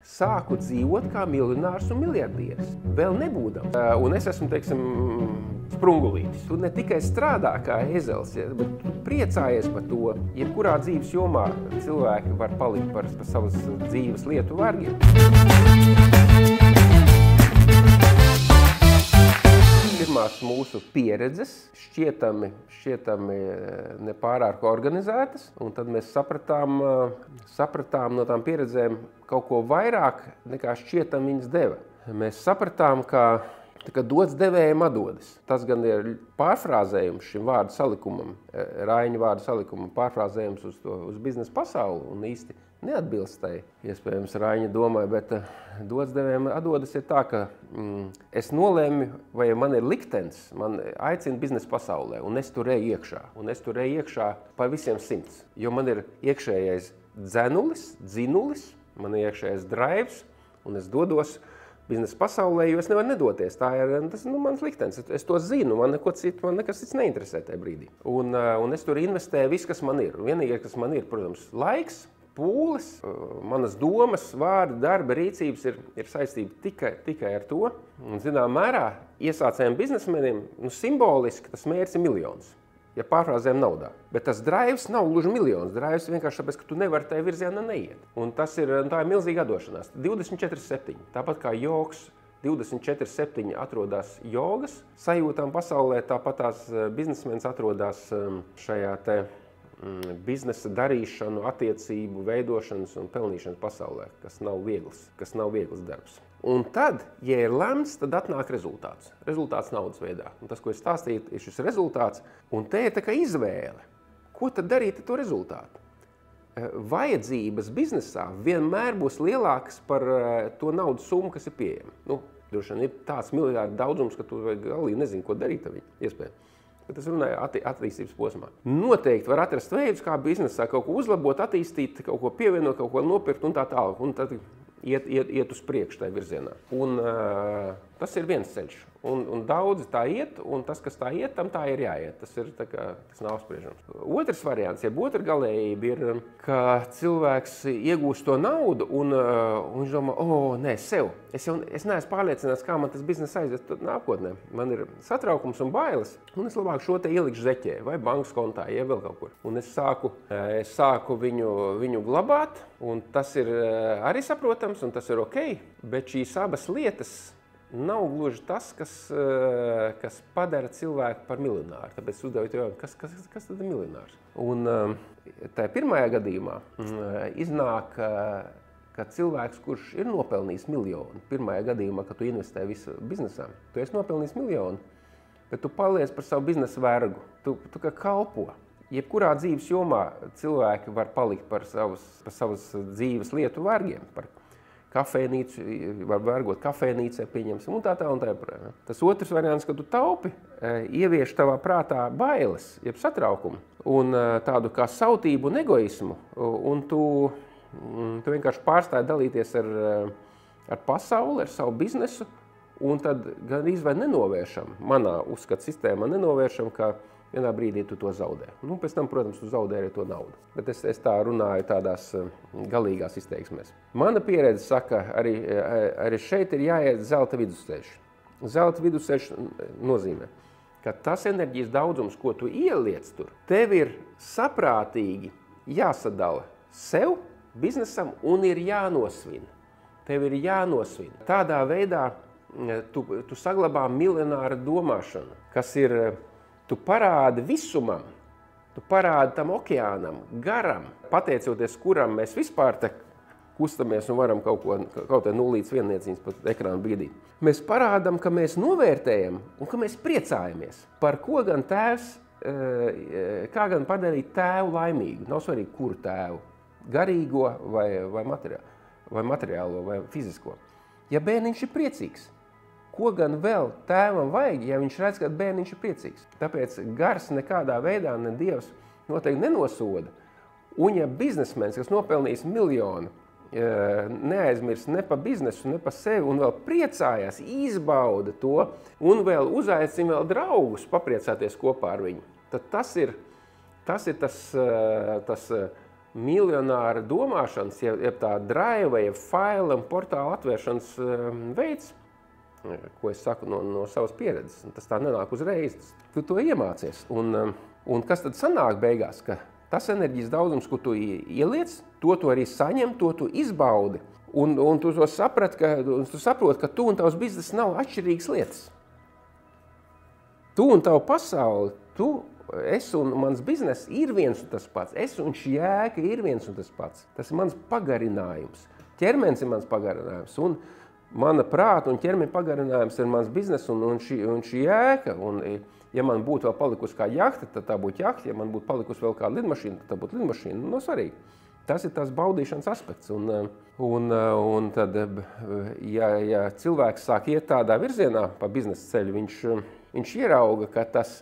sāku dzīvot kā miljonārs un miljardieris, vēl nebūdam. Un es esmu, teiksim, sprungulītis. Tu ne tikai strādā kā ezels, bet tu priecājies par to. Jebkurā dzīves jomā cilvēki var palikt par savas dzīves lietu vargiem. Pirmās mūsu pieredzes šķietami nepārāk organizētas, un tad mēs sapratām no tām pieredzēm kaut ko vairāk nekā šķietam viņas deva. Mēs sapratām, ka dots devējiem atdodas. Tas gan ir pārfrāzējums šim vārdu salikumam, Raiņa vārdu salikumam, pārfrāzējums uz biznesa pasauli un īsti neatbilst tai. Iespējams, Raiņa domāja, bet dots devējiem atdodas ir tā, ka es nolēmu, vai man ir liktenis, man aicina biznesa pasaulē, un es tur eju iekšā. Un es tur eju iekšā pa visiem 100. Jo man ir iekšējais dzinulis, man ir iekšējais drives, un es dodos biznesa pasaulē, jo es nevaru nedoties. Tas ir mans liktenis. Es to zinu, man nekas cits neinteresē tajā brīdī. Un es tur investēju visu, kas man ir. Vienīgais, kas man ir, protams, laiks, pūles, manas domas, vārdi, darba, rīcības ir saistība tikai ar to. Un, zinām mērā, iesācējiem biznesmeniem, simboliski tas mērķis ir miljons. Ja pārfrāzēm naudā. Bet tas drives nav gluži miljons. Drives vienkārši tāpēc, ka tu nevari tajā virzienā neiet. Un tā ir milzīga atdošanās. 24/7. Tāpat kā jogs 24/7 atrodas jogas sajūtām pasaulē, tāpat tās biznesmenis atrodas šajā te biznesa darīšanu, attiecību, veidošanas un pelnīšanas pasaulē, kas nav viegls darbs. Un tad, ja ir lemts, tad atnāk rezultāts. Rezultāts naudas veidā. Un tas, ko es stāstīju, ir šis rezultāts. Un te ir tā kā izvēle. Ko tad darīt ar to rezultātu? Vajadzības biznesā vienmēr būs lielākas par to naudas summu, kas ir pieejama. Droši vien ir tāds miljārdu daudzums, ka tu galīgi nezini, ko darīt ar viņu. Iespējams. Bet es runāju attīstības posmā. Noteikti var atrast veidus, kā biznesā kaut ko uzlabot, attīstīt, kaut ko pievienot, kaut ko nopirkt un tā tālāk. Un tad iet uz priekšu tajā virzienā. Un tas ir viens ceļš. Un daudzi tā iet, un tas, kas tā iet, tam tā ir jāiet. Tas nav apspriežams. Otrs variants, jeb otra galējība ir, ka cilvēks iegūst to naudu un viņš domā, nē, sev. Es neesmu pārliecināts, kā man tas bizness aiziet nākotnē. Man ir satraukums un bailes, un es labāk šo te ielikšu zeķē vai bankas kontā, ja vēl kaut kur. Un es sāku viņu glabāt, un tas ir arī saprotams, un tas ir ok, bet šīs abas lietas nav gluži tas, kas padara cilvēku par miljonāru. Tāpēc uzdevot jautājumu, kas tad ir miljonārs? Un tajā pirmajā gadījumā iznāk, ka cilvēks, kurš ir nopelnījis miljonu, pirmajā gadījumā, kad tu investē visu biznesā, tu esi nopelnījis miljonu, bet tu paliec par savu biznesu vergu. Tu kā kalpo. Jebkurā dzīves jomā cilvēki var palikt par savas dzīves lietu vergiem, par kafejnīcu, var vergot kafejnīcē, pieņemsim, un tā. Tas otrs variants, ka tu taupi, ievieš tavā prātā bailes, jeb satraukumu, un tādu kā sautību un egoismu, un tu vienkārši pārstāji dalīties ar pasauli, ar savu biznesu, un tad gan izvai nenovēršam, manā uzskata sistēmā nenovēršam, ka vienā brīdī tu to zaudē. Pēc tam, protams, tu zaudē arī to naudu. Bet es tā runāju tādās galīgās izteiksmēs. Mana pieredze saka, arī šeit ir jāiet zelta vidusceļš. Zelta vidusceļš nozīmē, ka tas enerģijas daudzums, ko tu ieliec tur, tev ir saprātīgi jāsadala sev, biznesam un ir jānosvin. Tev ir jānosvin. Tādā veidā tu saglabā miljonāra domāšanu, kas ir tu parādi visumam, tu parādi tam okeānam, garam, pateicoties kuram mēs vispār te kustamies un varam kaut kā 0 līdz 1 nieciņas pat ekrānu bīdīt. Mēs parādam, ka mēs novērtējam un ka mēs priecājamies. Par ko gan tēvs, kā gan padarīt tēvu laimīgu? Nav svarīgi, kuru tēvu, garīgo vai materiālo vai fizisko. Ja bērniņš ir priecīgs, ko gan vēl tēvam vajag, ja viņš redz, ka bērniņš ir priecīgs? Tāpēc gars nekādā veidā ne Dievs noteikti nenosoda. Un ja biznesmenis, kas nopelnījis miljonu, neaizmirs ne pa biznesu, ne pa sevi un vēl priecājās, izbauda to un vēl uzaicina vēl draugus papriecāties kopā ar viņu, tad tas ir tas miljonāra domāšanas, jeb tā drive, jeb faila un portāla atvēršanas veids, ko es saku no savas pieredzes. Tas tā nenāk uzreiz. Tu to iemācies. Un kas tad sanāk beigās? Ka tas enerģijas daudzums, ko tu ieliec, to arī saņem, to tu izbaudi. Un tu to saproti, ka tu un tavs bizness nav atšķirīgas lietas. Tu un tavu pasauli, es un mans bizness ir viens un tas pats. Es un šī jēga ir viens un tas pats. Tas ir mans pagarinājums. Ķermenis ir mans pagarinājums. Un mana prāta un ķermeņa pagarinājums ir mans bizness un šī jēga. Un, ja man būtu vēl palikusi kā jahta, tad tā būtu jahta. Ja man būtu palikusi vēl kāda lidmašīna, tad tā būtu lidmašīna. No svarīgi. Tas ir tās baudīšanas aspekts. Un tad, ja cilvēks sāk iet tādā virzienā pa biznesa ceļu, viņš ierauga, ka tas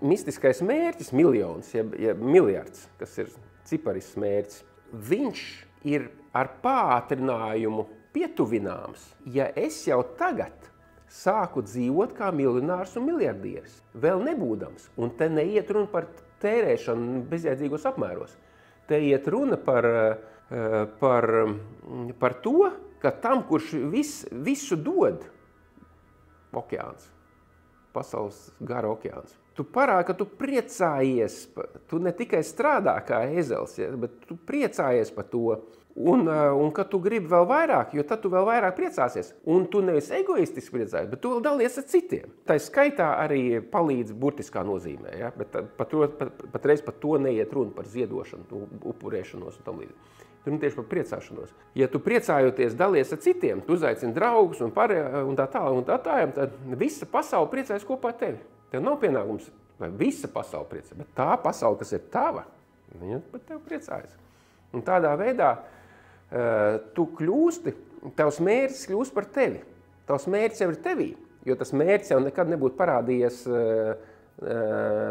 mistiskais mērķis, miljons, jeb miljards, kas ir ciparisks mērķis, viņš ir ar pātrinājumu pietuvināms. Ja es jau tagad sāku dzīvot kā miljonārs un miljardieris, vēl nebūdams, un te neiet runa par tērēšanu bezjēdzīgos apmēros. Te iet runa par to, ka tam, kurš visu dod, okeāns, pasaules gara okeāns. Tu parādi, ka tu priecājies, tu ne tikai strādā kā ezels, bet tu priecājies par to, un ka tu gribi vēl vairāk, jo tad tu vēl vairāk priecāsies. Un tu nevis egoistiski priecājies, bet tu vēl dalies ar citiem. Tā skaitā arī palīdz burtiskā nozīmē, ja? Bet patreiz par to neiet runa par ziedošanu, upurēšanos un tam līdzīgi. Tur tieši par priecāšanos. Ja tu priecājoties dalies ar citiem, tu uzaicini draugus un tā tālāk, tad visa pasaule priecājas kopā ar tevi. Tev nav pienākums, vai visa pasaule priecājas, bet tā pasaule, kas ir tava, viņa par tevi priecājas. Un tādā veidā tu kļūsti, tavs mērķis kļūst par tevi. Tavs mērķis jau ir tevī, jo tas mērķis jau nekad nebūtu parādījies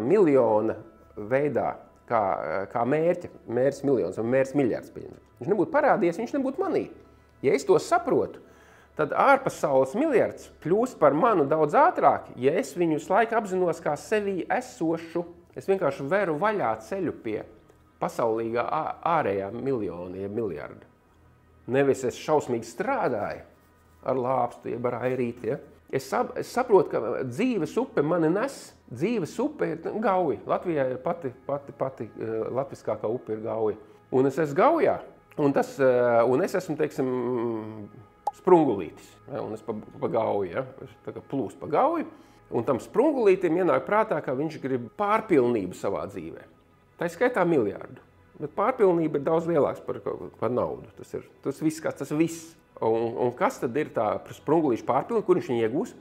miljona veidā, kā mērķis miljons vai mērķis miljards. Viņš nebūtu parādījies, viņš nebūtu manī. Ja es to saprotu, tad ārpasaules miljards kļūst par manu daudz ātrāk, ja es viņu visu laiku apzinos kā sevī esošu. Es vienkārši veru vaļā ceļu pie pasaulīgā ārējā miljona, ja miljarda. Nevis es šausmīgi strādāju ar lāpstu, jeb ar airīti. Ja? Es saprotu, ka dzīves upe mani nes. Dzīves upe ir Gauja. Latvijā ir pati latviskākā upe ir Gauja. Un es esmu Gaujā. Un es esmu, teiksim, sprungulītis. Ja? Un es pa Gauju. Ja? Es tā kā plūstu pa Gauju. Un tam sprungulītim ienāk prātā, ka viņš grib pārpilnību savā dzīvē. Tā ir skaitā miljardu. Bet pārpilnība ir daudz lielāks par naudu. Tas viss. Un kas tad ir tā sprungulīša pārpilnība, kur viņš viņu iegūs?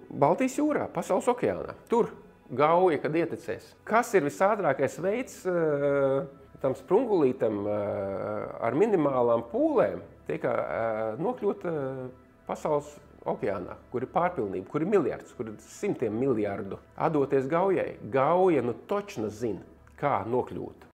Baltijas jūrā, pasaules okeānā. Tur Gauja, kad ietekmēs. Kas ir visātrākais veids tam sprungulītam ar minimālām pūlēm tiek nokļūt pasaules okeānā, kur ir pārpilnība, kur ir miljards, kur ir simtiem miljardu. Atdoties Gaujai. Gauja točna zina, kā nokļūt